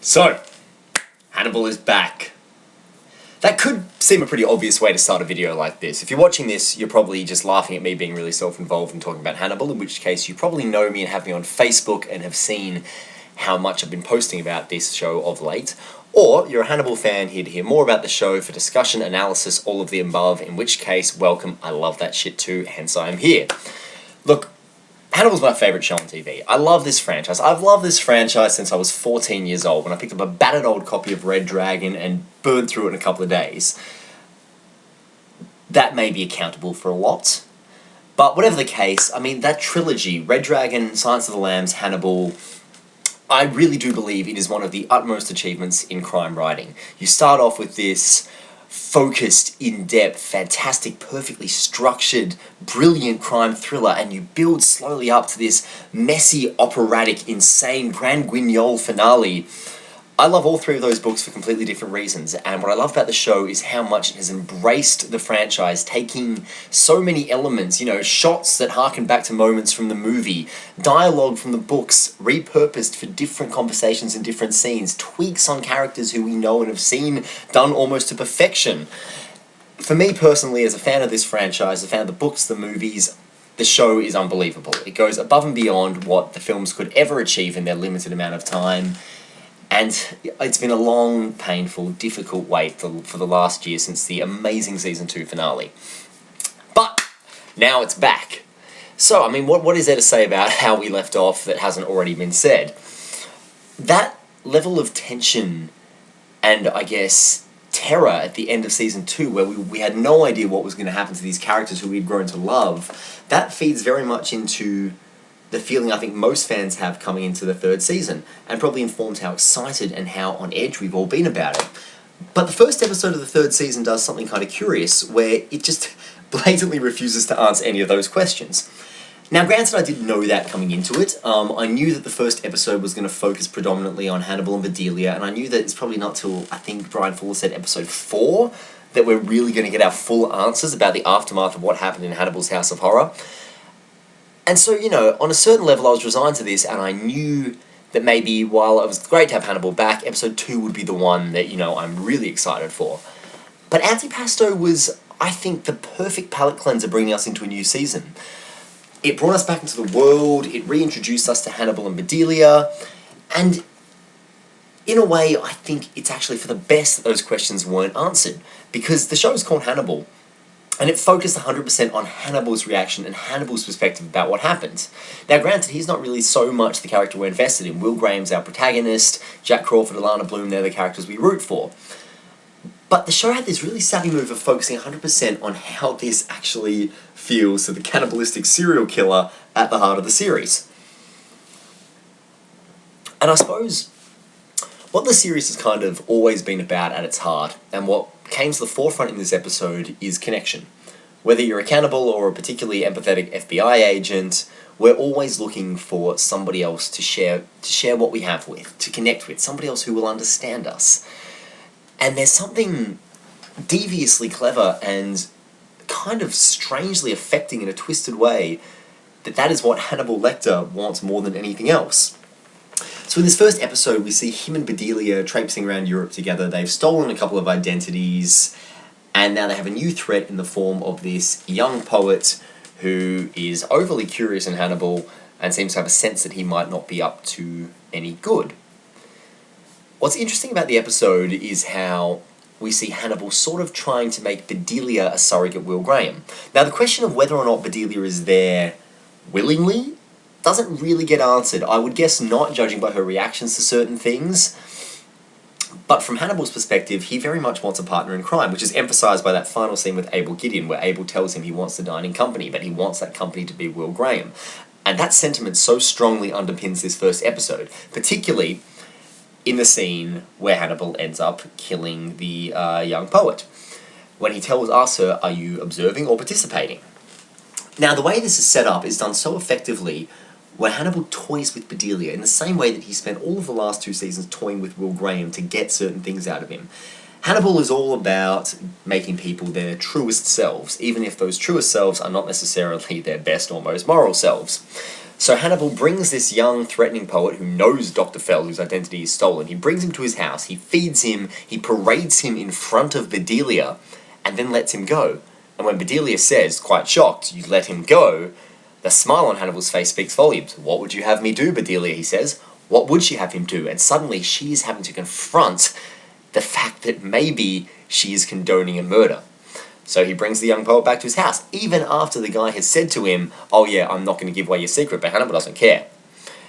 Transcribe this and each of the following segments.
So, Hannibal is back. That could seem a pretty obvious way to start a video like this. If you're watching this, you're probably just laughing at me being really self-involved and talking about Hannibal, in which case you probably know me and have me on Facebook and have seen how much I've been posting about this show of late. Or you're a Hannibal fan here to hear more about the show for discussion, analysis, all of the above, in which case, welcome, I love that shit too, hence I am here. Look, Hannibal's my favourite show on TV. I love this franchise. I've loved this franchise since I was 14 years old when I picked up a battered old copy of Red Dragon and burned through it in a couple of days. That may be accountable for a lot. But whatever the case, I mean, that trilogy, Red Dragon, Silence of the Lambs, Hannibal, I really do believe it is one of the utmost achievements in crime writing. You start off with this focused, in-depth, fantastic, perfectly structured, brilliant crime thriller, and you build slowly up to this messy, operatic, insane, grand guignol finale. I love all three of those books for completely different reasons, and what I love about the show is how much it has embraced the franchise, taking so many elements, shots that harken back to moments from the movie, dialogue from the books, repurposed for different conversations and different scenes, tweaks on characters who we know and have seen done almost to perfection. For me personally, as a fan of this franchise, a fan of the books, the movies, the show is unbelievable. It goes above and beyond what the films could ever achieve in their limited amount of time. And it's been a long, painful, difficult wait for the last year since the amazing Season 2 finale. But now it's back. So, I mean, what is there to say about how we left off that hasn't already been said? That level of tension and, I guess, terror at the end of Season 2, where we had no idea what was going to happen to these characters who we'd grown to love, that feeds very much into the feeling I think most fans have coming into the third season, and probably informs how excited and how on edge we've all been about it. But the first episode of the third season does something kind of curious, where it just blatantly refuses to answer any of those questions. Now, granted, I didn't know that coming into it. I knew that the first episode was going to focus predominantly on Hannibal and Bedelia, and I knew that it's probably not till, I think Brian Fuller said episode 4, that we're really going to get our full answers about the aftermath of what happened in Hannibal's House of Horror. And so, on a certain level I was resigned to this, and I knew that maybe while it was great to have Hannibal back, episode 2 would be the one that, I'm really excited for. But Antipasto was, I think, the perfect palate cleanser bringing us into a new season. It brought us back into the world, it reintroduced us to Hannibal and Bedelia, and in a way, I think it's actually for the best that those questions weren't answered, because the show is called Hannibal, and it focused 100% on Hannibal's reaction and Hannibal's perspective about what happened. Now, granted, he's not really so much the character we're invested in. Will Graham's our protagonist, Jack Crawford, Alana Bloom, they're the characters we root for. But the show had this really savvy move of focusing 100% on how this actually feels to the cannibalistic serial killer at the heart of the series. And I suppose what the series has kind of always been about at its heart, and what came to the forefront in this episode, is connection. Whether you're a cannibal or a particularly empathetic FBI agent, we're always looking for somebody else to share what we have with, to connect with, somebody else who will understand us. And there's something deviously clever and kind of strangely affecting in a twisted way that is what Hannibal Lecter wants more than anything else. So in this first episode, we see him and Bedelia traipsing around Europe together. They've stolen a couple of identities, and now they have a new threat in the form of this young poet who is overly curious in Hannibal and seems to have a sense that he might not be up to any good. What's interesting about the episode is how we see Hannibal sort of trying to make Bedelia a surrogate Will Graham. Now, the question of whether or not Bedelia is there willingly doesn't really get answered. I would guess not, judging by her reactions to certain things. But from Hannibal's perspective, he very much wants a partner in crime, which is emphasised by that final scene with Abel Gideon, where Abel tells him he wants to dine in company, but he wants that company to be Will Graham. And that sentiment so strongly underpins this first episode, particularly in the scene where Hannibal ends up killing the young poet, when he tells Arthur, "Are you observing or participating?" Now, the way this is set up is done so effectively, where Hannibal toys with Bedelia in the same way that he spent all of the last 2 seasons toying with Will Graham to get certain things out of him. Hannibal is all about making people their truest selves, even if those truest selves are not necessarily their best or most moral selves. So Hannibal brings this young, threatening poet who knows Dr. Fell, whose identity is stolen. He brings him to his house, he feeds him, he parades him in front of Bedelia, and then lets him go. And when Bedelia says, quite shocked, "You let him go," the smile on Hannibal's face speaks volumes. "What would you have me do, Bedelia?" he says. What would she have him do? And suddenly she is having to confront the fact that maybe she is condoning a murder. So he brings the young poet back to his house, even after the guy has said to him, "Oh yeah, I'm not going to give away your secret," but Hannibal doesn't care.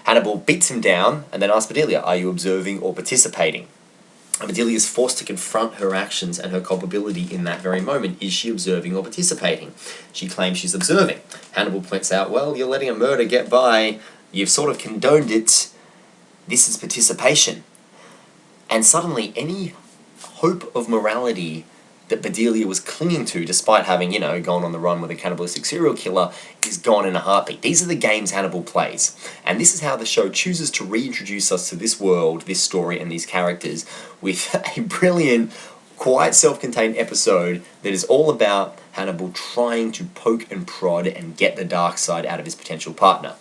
Hannibal beats him down and then asks Bedelia, "Are you observing or participating?" And Bedelia is forced to confront her actions and her culpability in that very moment. Is she observing or participating? She claims she's observing. Hannibal points out, "Well, you're letting a murder get by. You've sort of condoned it. This is participation." And suddenly, any hope of morality that Bedelia was clinging to, despite having, gone on the run with a cannibalistic serial killer, is gone in a heartbeat. These are the games Hannibal plays. And this is how the show chooses to reintroduce us to this world, this story, and these characters with a brilliant, quite self-contained episode that is all about Hannibal trying to poke and prod and get the dark side out of his potential partner.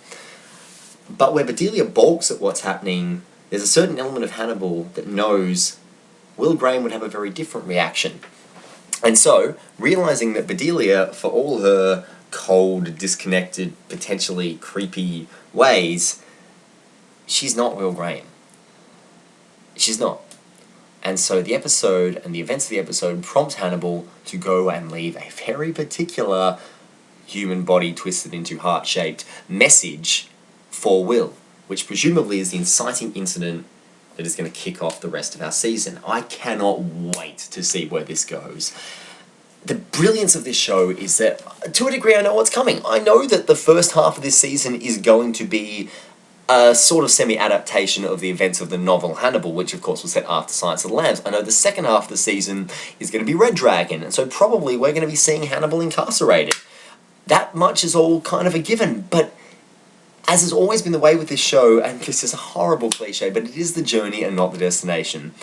But where Bedelia balks at what's happening, there's a certain element of Hannibal that knows Will Graham would have a very different reaction. And so, realising that Bedelia, for all her cold, disconnected, potentially creepy ways, she's not Will Graham. She's not. And so the episode and the events of the episode prompt Hannibal to go and leave a very particular human body twisted into heart-shaped message for Will, which presumably is the inciting incident that is going to kick off the rest of our season. I cannot wait to see where this goes. The brilliance of this show is that, to a degree, I know what's coming. I know that the first half of this season is going to be a sort of semi-adaptation of the events of the novel Hannibal, which of course was set after Silence of the Lambs. I know the second half of the season is going to be Red Dragon, and so probably we're going to be seeing Hannibal incarcerated. That much is all kind of a given, but as has always been the way with this show, and this is a horrible cliche, but it is the journey and not the destination.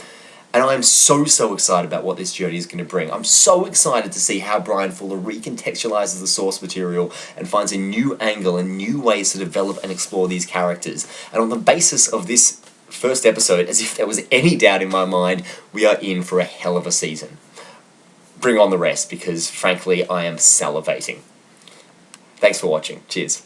And I am so excited about what this journey is going to bring. I'm so excited to see how Brian Fuller recontextualizes the source material and finds a new angle and new ways to develop and explore these characters. And on the basis of this first episode, as if there was any doubt in my mind, we are in for a hell of a season. Bring on the rest, because frankly, I am salivating. Thanks for watching. Cheers.